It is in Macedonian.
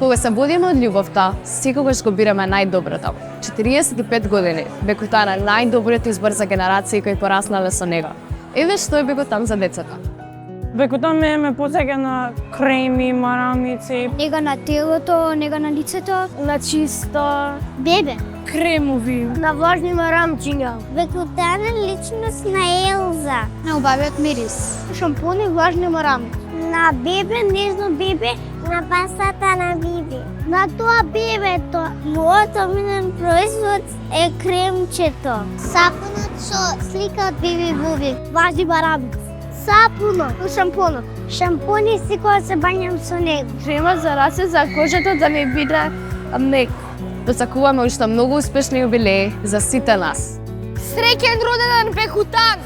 Кога се водиме од љубовта, секогаш го бираме најдоброто. 45 години, Бекутан е најдобриот избор за генерации кои пораснале со него. Еве што е Бекутан за децата. Бекутан ме потсеќа на креми, марамици, Нега на телото, нега на лицето, на чисто, бебе, кремови, на влажни марамчиња, Бекутан е личност на Елза. на убавиот мирис, шампуни, влажни марамки, На бебе, нежно бебе, на пасата на биби. На тоа бебето, мојот омилен производ е кремчето. Сапунот со слика од биби буби. влажни марамки, Сапунот, шампунот, шампуни секогаш се бањам со него. крема за раце за кожата да не биде меко. Посакуваме уште многу успешни јубилеи за сите нас. Среќен роденден Бекутан!